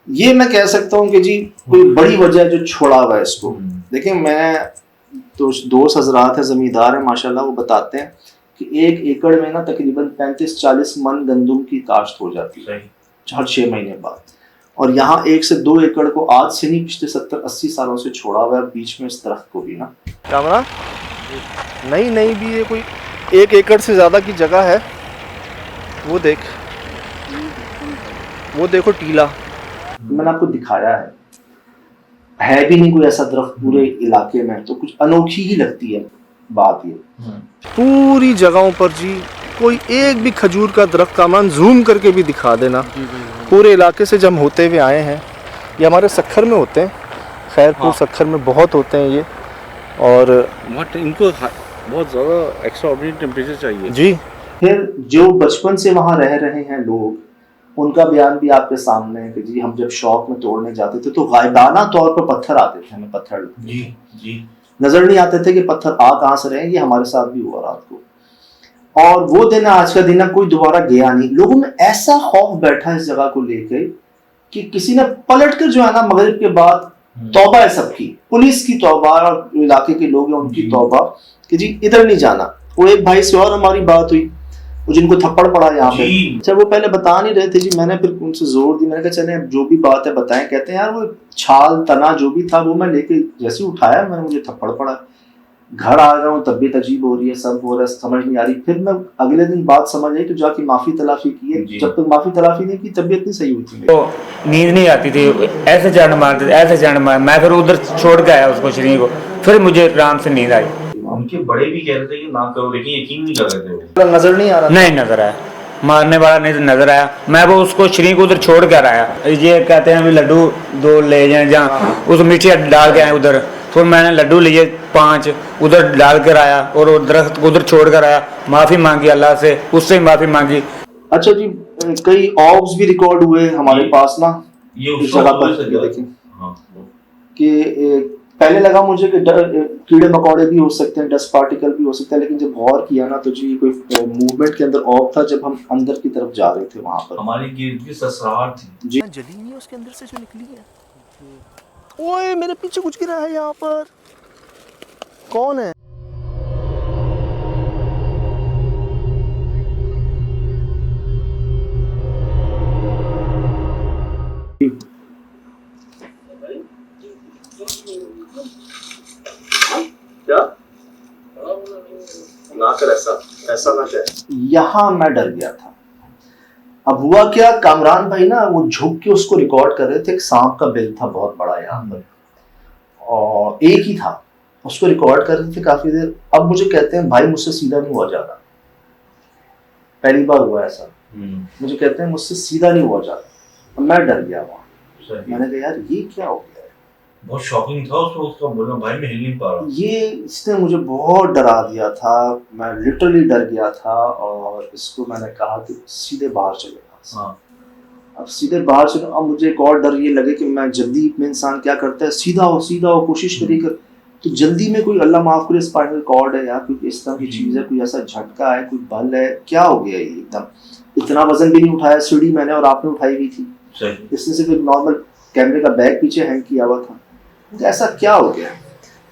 ये मैं कह सकता हूँ कि जी कोई बड़ी वजह है जो छोड़ा हुआ है इसको। देखिए, मैं तो दोस्त हजरात है, ज़मींदार है माशाल्लाह, वो बताते हैं कि 1 एकड़ में ना तकरीबन 35-40 मन गंदम की काश्त हो जाती है हर 6 महीने बाद। और यहाँ 1 से 2 एकड़ को आज से नहीं, पिछले 70-80 सालों से छोड़ा हुआ है, बीच में इस दरख्त को भी ना। कैमरा नहीं भी ये कोई 1 एकड़ से ज़्यादा की जगह है। वो देखो टीला, मैंने आपको दिखाया है भी नहीं कोई ऐसा दरख्त पूरे इलाके में, तो कुछ अनोखी ही लगती है बात ये। पूरी जगहों पर जी कोई एक भी खजूर का दरख्त कामरान जूम करके भी दिखा देना। पूरे इलाके से जब हम होते हुए आए हैं, ये हमारे सखर में होते हैं, खैरपुर सखर में बहुत होते हैं ये। और इनको बहुत ज़्यादा एक्स्ट्राऑर्डिनरी टेम्परेचर चाहिए जी। फिर जो बचपन से वहाँ रह रहे हैं लोग, उनका बयान भी आपके सामने है कि जी हम जब शौक में तोड़ने जाते थे तो गायबाना तौर पर पत्थर आते थे, हमें पत्थर जी नजर नहीं आते थे कि पत्थर आ कहाँ से रहे। ये हमारे साथ भी हुआ रात को। और वो दिन आज का दिन कोई दोबारा गया नहीं। लोगों में ऐसा खौफ बैठा इस जगह को लेकर कि किसी ने पलट कर जो है ना, मगरिब के बाद तौबा है सबकी, पुलिस की तौबा और इलाके के लोग हैं उनकी तौबा कि जी इधर नहीं जाना। वो एक भाई से और हमारी बात हुई, वो जिनको थप्पड़ पड़ा यहाँ पे, अच्छा वो पहले बता नहीं रहे थे जी। मैंने फिर उनसे जोर दी, मैंने कहा चले अब जो भी बात है बताएं। कहते हैं यार वो छाल तना जो भी था वो मैं लेके जैसे ही उठाया, मैंने मुझे थप्पड़ पड़ा। घर आ रहा हूँ, तबीयत अजीब हो रही है, सब हो रहा है, समझ नहीं आ रही। फिर मैं अगले दिन बात समझ आई तो जाके माफी तलाफी की है। जब तक माफी तलाफी नहीं की तबीयत नहीं सही हुई थी, तो नींद नहीं आती थी, ऐसे जान मारते थे, ऐसे जान मार। मैं फिर उधर छोड़ के आया उसको, शरीर को, फिर मुझे आराम से नींद आई। उनके बड़े भी कह रहे थे कि ना करो, लेकिन यकीन नहीं कर रहे थे। नजर नहीं आ रहा, नहीं नजर आया, मारने वाला नहीं नजर आया। मैं वो उसको शरीर को उधर छोड़ कर आया। ये कहते हैं अभी लड्डू 2 ले जाए, जहाँ उस मिट्टी डाल के आए उधर। फिर मैंने लड्डू लिए 5 उधर डाल कर आया और वो दरख्त को उधर छोड़ कर आया। माफी मांगी अल्लाह से, उससे माफी मांगी। अच्छा जी, कई ऑब्स भी रिकॉर्ड हुए हमारे पास ना ये इस जगह पर। देखिए कि पहले लगा मुझे कि कीड़े मकोड़े भी हो सकते हैं, डस्ट पार्टिकल भी हो सकते हैं, लेकिन जब गौर किया ना तो जी कोई मूवमेंट के अंदर ऑब था जब हम अंदर की तरफ जा रहे थे वहां पर। हमारी गिरद की ससराहट थी जी, जली नहीं उसके अंदर से जो निकली है। ओए मेरे पीछे कुछ गिरा है यहाँ पर, कौन है? क्या ना कर, ऐसा ना कर। यहाँ मैं डर गया था। अब हुआ क्या, कामरान भाई ना वो झुक के उसको रिकॉर्ड कर रहे थे। एक सांप का बिल था बहुत बड़ा यहाँ पर, और एक ही था, उसको रिकॉर्ड कर रहे थे काफी देर। अब मुझे कहते हैं भाई मुझसे सीधा नहीं हुआ जाता, पहली बार हुआ ऐसा। मुझे कहते हैं मुझसे सीधा नहीं हुआ जाता। मैं डर गया वहाँ। मैंने कहा यार ये क्या हो गया, बहुत शॉकिंग था उसका बोलना, भाई मैं हिल नहीं पा रहा। ये इसने मुझे बहुत डरा दिया था, मैं लिटरली डर गया था। और इसको मैंने कहा कि सीधे बाहर चले। अब सीधे बाहर चलो। अब मुझे एक और डर ये लगे कि मैं जल्दी में इंसान क्या करता है, सीधा हो कोशिश करी कर, तो जल्दी में कोई अल्लाह माफ करे स्पाइनल कॉर्ड है या कोई इस तरह की चीज़ है, कोई ऐसा झटका है, कोई बल है, क्या हो गया ये एकदम। इतना वजन भी नहीं उठाया, सीढ़ी मैंने और आपने उठाई हुई थी, इसने सिर्फ एक नॉर्मल कैमरे का बैग पीछे हैंग किया हुआ था। तो ऐसा क्या हो गया।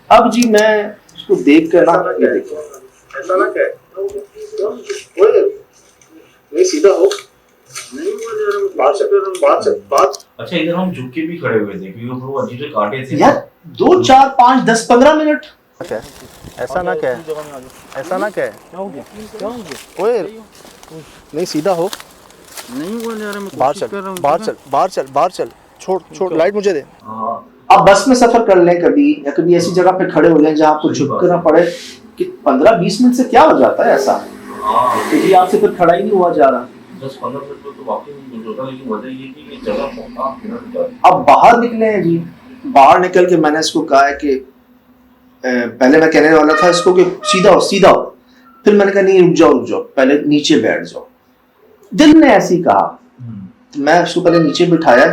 अब जी मैं उसको देख कर ना, ये देखिए ऐसा ना क्या नहीं, सीधा हो बात। अच्छा इधर हम झुक के भी खड़े हुए थे क्योंकि वो अजीब से कांटे थे यार। 2 4 5 10 15 मिनट ऐसा ना क्या, ऐसा ना क्या, क्या हो गया ओए नहीं सीधा हो, नहीं हुआ यार, मैं बाहर चल, बाहर चल, छोड़ लाइट मुझे दे। आप बस में सफर कर लें कभी, या कभी ऐसी जगह पे खड़े हो जाएं जहाँ आपको झुकना पड़े कि 15-20 मिनट से क्या हो जाता है ऐसा। हाँ तो ये आपसे फिर खड़ा ही नहीं हुआ जा रहा। 10-15 मिनट तो वाकई में मुझे होता, लेकिन वजह ये थी कि जगह बहुत किधर अब बाहर निकले हैं जी, बाहर निकल के मैंने इसको कहा है कि पहले मैं कहने वाला था इसको कि सीधा हो सीधा हो, फिर मैंने कहा नहीं रुक जाओ पहले नीचे बैठ जाओ। दिल ने ऐसे ही कहा, मैं उसको पहले नीचे बिठाया,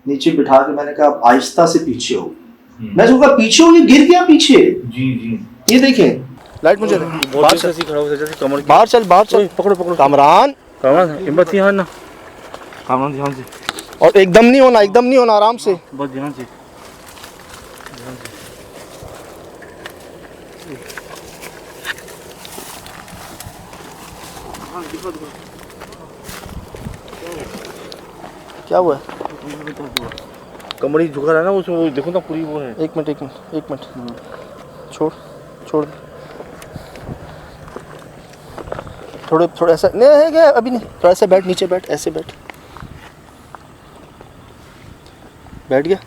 नीचे बिठा के मैंने कहा आहिस्ता से पीछे हो। मैं उसको कहा पीछे हो, ये गिर गया पीछे। जी जी ये देखें लाइट मुझे बाहर चल, खड़ा हो जैसे कमर की बाहर चल पकड़ो कामरान, हिम्मत यहाँ ना, कामरान ध्यान से, और एकदम नहीं होना आराम से। बहुत ध्यान से। क्या हुआ है? कमर झुका रहा है ना उसमें, वो देखो ना पूरी वो है। एक मिनट छोड़ थोड़ा ऐसा नहीं है क्या अभी, नहीं थोड़ा सा बैठ, नीचे बैठ, ऐसे बैठ गया।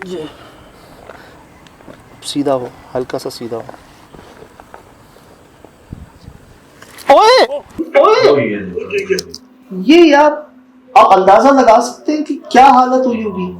ये सीधा हो, हल्का सा सीधा हो। ओए ये यार आप अंदाजा लगा सकते हैं कि क्या हालत हुई होगी।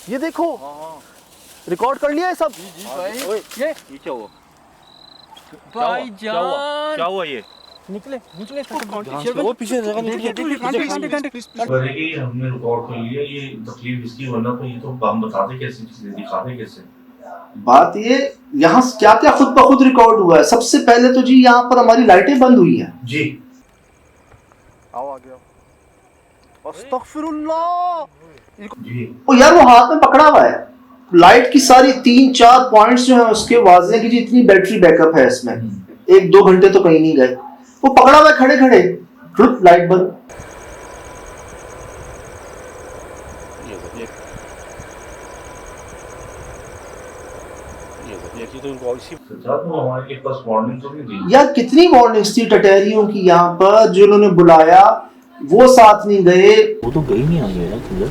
ये देखो रिकॉर्ड कर लिया है सब। ये क्या हुआ? भाईजान क्या हुआ ये? निकले वो पीछे हमने रिकॉर्ड कर लिया, ये तकलीफ इसकी, वरना तो ये तो हम बताते कैसे, दिखाते कैसे। बात ये यहाँ क्या क्या खुद ब खुद रिकॉर्ड हुआ है। सबसे पहले तो जी यहाँ पर हमारी लाइटें बंद हुई हैं जी। आओ आ गया। अस्तगफिरुल्लाह। जी ओ यार वो हाथ में पकड़ा हुआ है, लाइट की सारी 3-4 पॉइंट्स जो है उसके वाज़े की जी इतनी बैटरी बैकअप है इसमें, 1-2 घंटे तो कहीं नहीं गए। वो पकड़ा हुआ है खड़े खड़े, लाइट बंद। तो हमारे पास वार्निंग तो नहीं दी यार कितनी वार्निंग्स थी टटेरियों की यहाँ पर, जो उन्होंने बुलाया वो साथ नहीं गए। वो तो गई नहीं आगे ना किधर,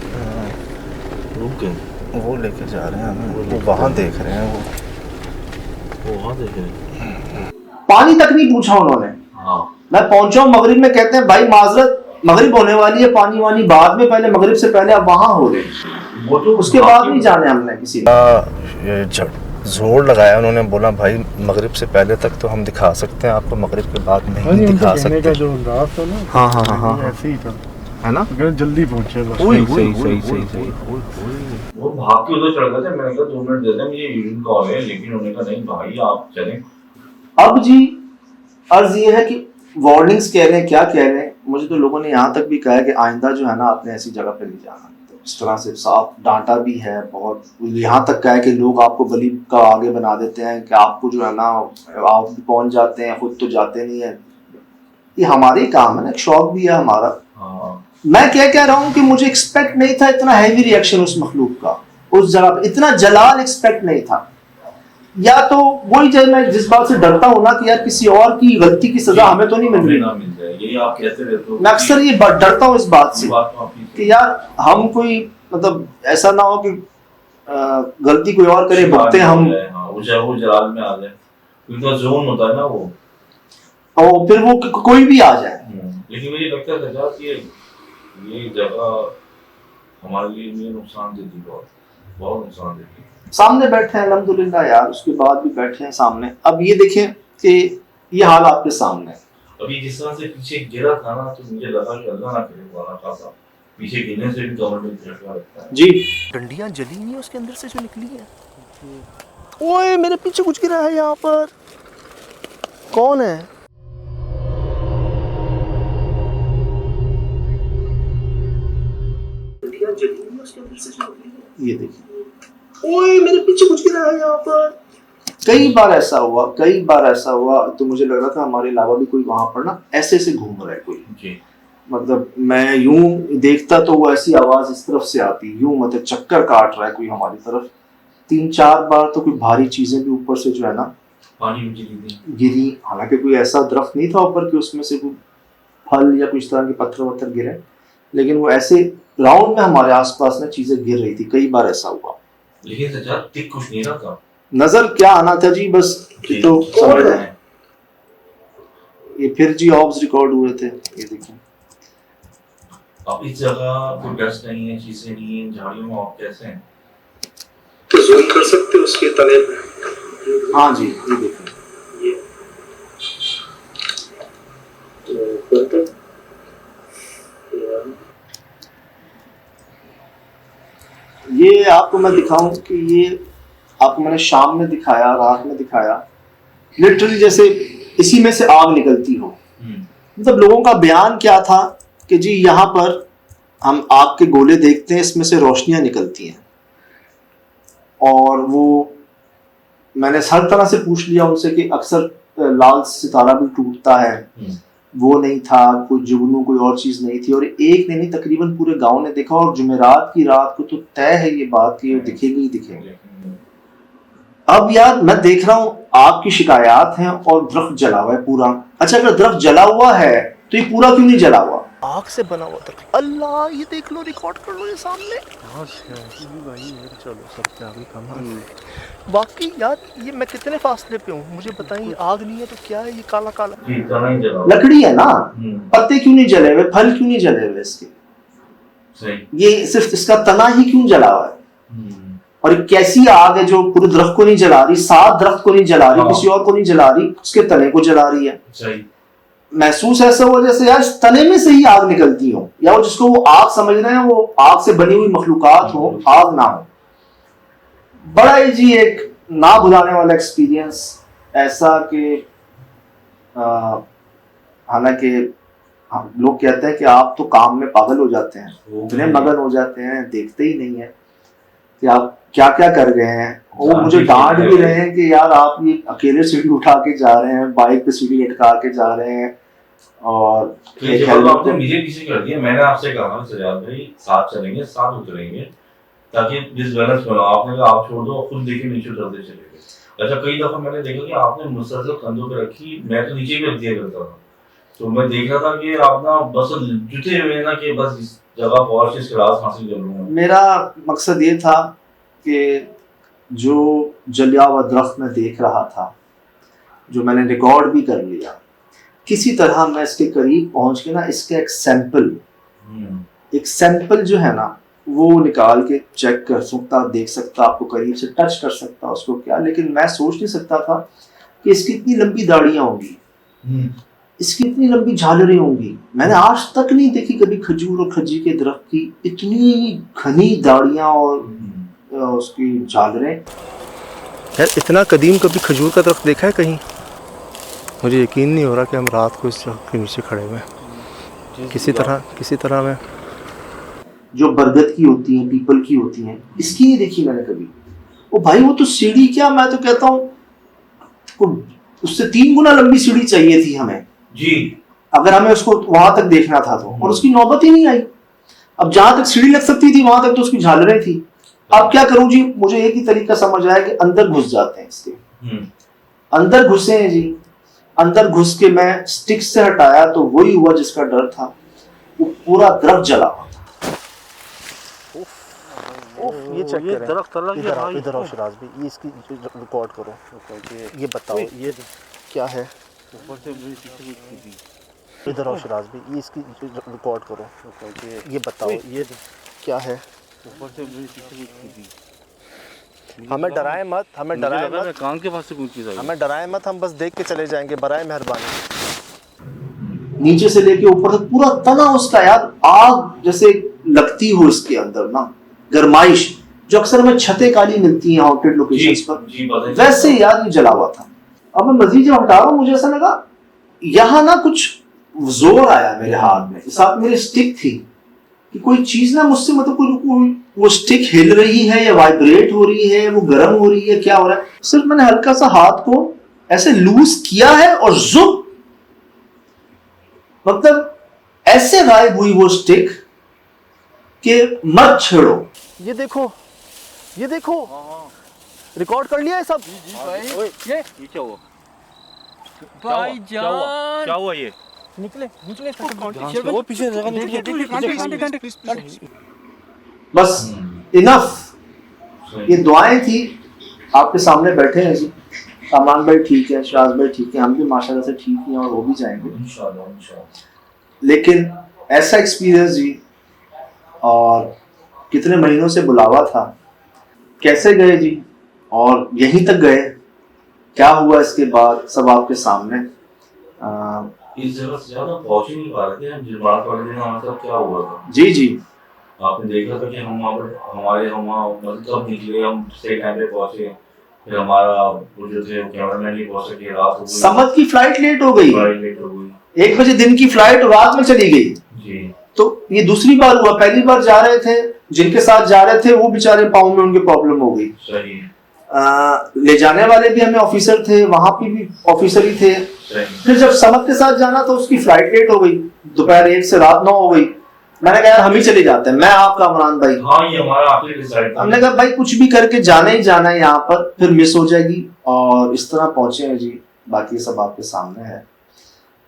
रुक गए। वो लेके जा रहे हैं हमें, वो वहाँ देख रहे हैं, वो वहाँ देख रहे हैं। पानी तक नहीं पूछा उन्होंने। हाँ मैं पहुंचा हूँ मगरिब में, कहते हैं भाई माजरत मगरिब होने वाली है, पानी वानी बाद में, पहले मगरिब से पहले आप वहाँ हो रहे। वो तो उसके बाद नहीं जाने हमने किसी जोर लगाया। उन्होंने बोला भाई मगरिब से पहले तक तो हम दिखा सकते हैं आपको, मगरिब के बाद नहीं दिखा सकते। का जो अंदाज था ना, हाँ हाँ हाँ हाँ ऐसे ही था, है ना। अगर जल्दी पहुंचे बस। सही। वो भाग के उधर चढ़ गए थे। मैंने कहा 2 मिनट दे दें, मुझे यूरिन कॉल है, लेकिन उन्होंने कहा नहीं भाई आप चलें। अब जी अर्ज ये है कि वार्निंग्स कह रहे हैं, क्या कह रहे हैं, मुझे तो लोगों ने यहाँ तक भी कहा है कि आइंदा जो है ना आपने ऐसी जगह पे नहीं जाना। तो इस तरह से साफ डांटा भी है बहुत, यहाँ तक कहा है कि लोग आपको गली का आगे बना देते हैं कि आपको जो है ना आप भी पहुँच जाते हैं, खुद तो जाते नहीं है। ये हमारे ही काम है ना, एक शौक भी है हमारा। मैं क्या कह रहा हूँ कि मुझे एक्सपेक्ट नहीं था इतना हैवी रिएक्शन उस मखलूक का, उस जगह पे इतना जलाल एक्सपेक्ट नहीं था। या तो वही जब मैं जिस बात से डरता हूँ ना कि यार किसी और की गलती की सजा हमें तो नहीं मिल रही, यही आप कहते रहते हो। मैं अक्सर ये डरता हूँ इस बात से कि यार हम कोई मतलब ऐसा ना हो कि गलती कोई और करे, भुगते हम, वो जलाल में आ जाए, क्योंकि जोन होता है ना वो, और फिर वो कोई भी आ जाए। लेकिन मुझे लगता है कि ये जगह हमारे लिए नुकसान देती, बहुत नुकसान देती। सामने बैठे हैं अल्हम्दुलिल्लाह यार, उसके बाद भी बैठे हैं सामने। अब ये देखें कि ये हाल आपके सामने है। अभी जिस तरह से पीछे गिरा था ना, तो मुझे लगा कि अल्लाह ना करे वाला खासा पीछे गिरने से भी कमर में दर्द लगता है जी। डंडियां जली नहीं उसके अंदर से जो निकली है। ओए मेरे पीछे कुछ गिरा है यहाँ पर, कौन है? डंडियां जली नहीं उसके अंदर से जो निकली है। ये देखिए, ओए मेरे पीछे कुछ गिरा है यहाँ पर। कई बार ऐसा हुआ तो मुझे लग रहा था हमारे अलावा भी कोई वहां पर ना ऐसे से घूम रहा है कोई। जी। मतलब मैं यूं देखता तो वो ऐसी आवाज इस तरफ से आती, यूं मतलब चक्कर काट रहा है कोई हमारी तरफ। 3-4 बार तो कोई भारी चीजें भी ऊपर से जो है ना पानी में गिरी गिरी, हालांकि कोई ऐसा दरख्त नहीं था ऊपर कि उसमें से कोई फल या कुछ तरह के पत्थर वत्थर गिरे, लेकिन वो ऐसे राउंड में हमारे आसपास ना चीजें गिर रही थी, कई बार ऐसा हुआ। लेकिन सच्चा दिख कुछ नहीं रहा था, नजर क्या आना था जी, बस तो समझ रहे हैं। ये फिर जी ऑब्स रिकॉर्ड हुए थे, ये देखिए। अब इस जगह कोई डस्ट नहीं है, चीजें नहीं है, झाड़ियों में आप कैसे हैं? तो जूम कर सकते हो उसके तले पे? हाँ जी, ये देखिए, ये आपको मैं दिखाऊं कि ये आपको मैंने शाम में दिखाया, रात में दिखाया, लिटरली जैसे इसी में से आग निकलती हो। मतलब लोगों का बयान क्या था कि जी यहाँ पर हम आग के गोले देखते हैं, इसमें से रोशनियां निकलती हैं। और वो मैंने हर तरह से पूछ लिया उनसे कि अक्सर लाल सितारा भी टूटता है, वो नहीं था, कोई जुगनू कोई और चीज नहीं थी। और एक ने नहीं, तकरीबन पूरे गांव ने देखा। और जुमेरात की रात को तो तय है ये बात कि दिखेंगे ही दिखेंगे। अब यार मैं देख रहा हूँ आपकी शिकायत है और दरख्त जला हुआ है पूरा। अच्छा, अगर दरख्त जला हुआ है तो ये पूरा क्यों नहीं जला हुआ? आग से बना हुआ था। अल्लाह, ये देख लो, रिकॉर्ड कर लो ये सामने। चलो सर, क्या भी कमाल। बाकी यार ये मैं कितने फासले पे हूँ, मुझे बताइए। आग नहीं है तो क्या है? ये काला काला लकड़ी है ना, पत्ते क्यों नहीं जले हुए, फल क्यों नहीं जले हुए इसके? सही। ये सिर्फ इसका तना ही क्यों जला हुआ है? और ये कैसी आग है जो पूरे दरख्त को नहीं जला रही, साथ दरख्त को नहीं जला रही, किसी और को नहीं जला रही, उसके तने को जला रही है। सही। महसूस ऐसा हुआ जैसे यार तने में से ही आग निकलती हो, या वो जिसको वो आग समझ रहे हैं वो आग से बनी हुई मखलूकात हो, आग ना हो। बड़ा ही जी एक ना भुलाने वाला एक्सपीरियंस ऐसा कि हालांकि हम लोग कहते हैं कि आप तो काम में पागल हो जाते हैं, इतने मगन हो जाते हैं, देखते ही नहीं है कि आप क्या क्या कर गए हैं। वो मुझे डांट भी रहे हैं कि यार आप ये अकेले सीढ़ी उठा के जा रहे हैं, बाइक पे सीढ़ी लटका के जा रहे हैं। और तो आपने मुझे पीछे कर दिया। मैंने आपसे कहा सजाद भाई साथ चलेंगे, साथ उतरेंगे, ताकि डिसबैलेंस बना। आपने कहा आप छोड़ दो, खुद देखिए नीचे उतरते चले गए। अच्छा, कई दफा मैंने देखा कि आपने मुसलसल कंधों पे रखी, मैं तो नीचे भी रख दिया करता था। तो मैं देख रहा था कि आप ना बस जुटे हुए ना कि बस इस जगह पहुंच के इस क्लास हासिल कर लूंगा। मेरा मकसद ये था कि जो जलिया हुआ दरख्त में देख रहा था, जो मैंने रिकॉर्ड भी कर लिया, किसी तरह मैं इसके करीब पहुंच के ना इसका एक सैंपल जो है ना वो निकाल के चेक कर सकता, देख सकता, आपको करीब से टच कर सकता उसको क्या। लेकिन मैं सोच नहीं सकता था कि इसकी इतनी लंबी दाढ़ियां होंगी, इसकी इतनी लंबी झालरें होंगी। मैंने आज तक नहीं देखी कभी खजूर और खजी के दरख्त की इतनी घनी दाढ़ियां और उसकी झालरें। यार इतना कदीम कभी खजूर का दरख्त देखा है कहीं? मुझे यकीन नहीं हो रहा कि हम रात को इस दरख्त के नीचे खड़े हुए हैं। किसी तरह में जो बरगद की होती हैं, पीपल की होती हैं, इसकी नहीं देखी मैंने कभी। ओ भाई, वो तो सीढ़ी क्या, मैं तो कहता हूँ उससे 3 गुना लंबी सीढ़ी चाहिए थी हमें जी, अगर हमें उसको वहां तक देखना था तो। और उसकी नौबत ही नहीं आई। अब जहां तक सीढ़ी लग सकती थी वहां तक तो उसकी झालरें थी। अब क्या करूं जी, मुझे एक ही तरीका समझ आया कि अंदर घुस जाते हैं इसके। अंदर घुसे हैं जी, अंदर घुस के मैं स्टिक से हटाया तो वही हुआ जिसका डर था, वो पूरा दरख्त जला हुआ था। ये चेक करें, इधर आओ शिराज भाई, ये इसकी रिकॉर्ड करो, ये बताओ ये क्या है। ऊपर से इधर आओ शिराज भाई, ये इसकी रिकॉर्ड करो, ये बताओ ये क्या है। ऊपर से हमें डराए मत, हमें डराए मत, कान के पास से पूछ के हमें डराए मत, हम बस देख के चले जाएंगे, बराए मेहरबानी। नीचे से लेके ऊपर तक पूरा तना उसका यार आग जैसे लगती हो इसके अंदर ना, गरमाइश जो अक्सर हमें छतें काली मिलती हैं हॉटेड लोकेशंस पर, वैसे यार ये जला हुआ था। अब मैं मजीद जब हटा रहा हूँ मुझे ऐसा लगा यहाँ ना कुछ जोर आया मेरे हाथ में, साथ मेरी स्टिक थी कि कोई चीज ना मुझसे मतलब कोई वो स्टिक हिल रही है या वाइब्रेट हो रही है, वो गर्म हो रही है, क्या हो रहा है। सिर्फ मैंने हल्का सा हाथ को ऐसे लूज किया है और जुब, मतलब ऐसे गायब हुई वो स्टिक कि मत छेड़ो। ये देखो, ये देखो, रिकॉर्ड कर लिया है सब। ये क्या हुआ? भाईजान क्या हुआ ये? निकले निकले वो पीछे बस इनफ। ये दुआएं थी, आपके सामने बैठे हैं जी। सामान भाई ठीक है, शराज भाई ठीक है, हम भी माशाल्लाह से ठीक हैं और वो भी जाएंगे इंशाल्लाह। लेकिन ऐसा एक्सपीरियंस जी, और कितने महीनों से बुलावा था, कैसे गए जी और यहीं तक गए, क्या हुआ इसके बाद सब आपके सामने। इस जगह से ज्यादा पहुंच ही नहीं पा रहे थे हम। जिस बात वाले दिन हमारे साथ क्या हुआ था, जी जी आपने देखा था कि हम वहाँ पर मतलब कब निकले, हम सही टाइम पे पहुंचे, फिर हमारा वो जो थे कैमरामैन नहीं पहुंच सके, रात हो गई, समझ की फ्लाइट लेट हो गई, फ्लाइट लेट हो गई 1 बजे दिन की फ्लाइट रात में चली गई। जी। तो ये दूसरी बार हुआ, पहली बार जा रहे थे, जिनके साथ जा रहे थे वो बेचारे पाँव में उनके प्रॉब्लम हो गई। सही। ले जाने वाले भी हमें ऑफिसर थे, वहां पे भी ऑफिसर ही थे। फिर जब समद के साथ जाना तो उसकी फ्लाइट लेट हो गई, दोपहर 1 से रात 9 हो गई। मैंने कहा यार हम ही चले जाते हैं, मैं आपका इमरान भाई। हाँ, ये हमारा आखिरी डिसाइड। हमने कहा भाई कुछ भी करके जाना ही जाना है यहाँ पर, फिर मिस हो जाएगी। और इस तरह पहुंचे हैं जी, बाकी सब आपके सामने है।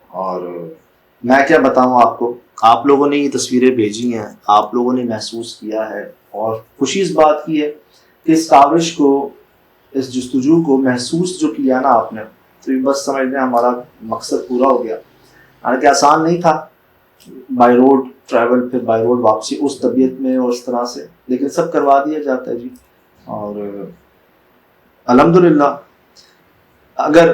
और मैं क्या बताऊं आपको, आप लोगों ने ये तस्वीरें भेजी हैं, आप लोगों ने महसूस किया है, और खुशी इस बात की है कि इस काविश को, इस जस्तुजू को महसूस जो किया ना आपने, तो ये बस समझ लें हमारा मकसद पूरा हो गया। हालांकि आसान नहीं था बाय रोड ट्रैवल, फिर बाय रोड वापसी उस तबीयत में और उस तरह से, लेकिन सब करवा दिया जाता है जी। और अल्हम्दुलिल्लाह, अगर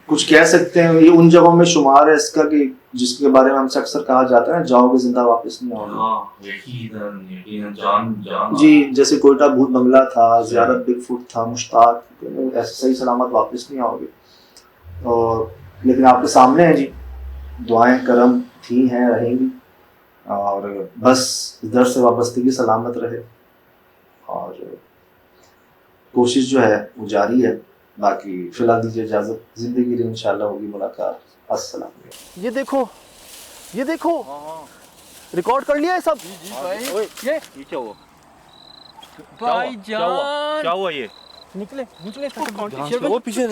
कुछ कह सकते हैं, ये उन जगहों में शुमार है इसका कि जिसके बारे में हमसे अक्सर कहा जाता है ना, जाओगे जिंदा वापस नहीं आओगे। हाँ, यकीनन जान जी, जैसे कोयटा भूत बंगला था, ज़ियारत बिग फुट था, मुश्ताक, ऐसे सही सलामत वापस नहीं आओगे। और लेकिन आपके सामने है जी, दुआएं करम थी हैं, रहेंगी, और बस इधर से वाबस्तगी सलामत रहे, और कोशिश जो है वो जारी है। बाकी फिलहाल दीजिए इजाज़त, ज़िंदगी में इंशाल्लाह होगी मुलाकात। अस्सलाम। ये देखो, ये देखो, रिकॉर्ड कर लिया है सब। ये क्या हुआ? भाईजान क्या हुआ ये? निकले निकले वो पीछे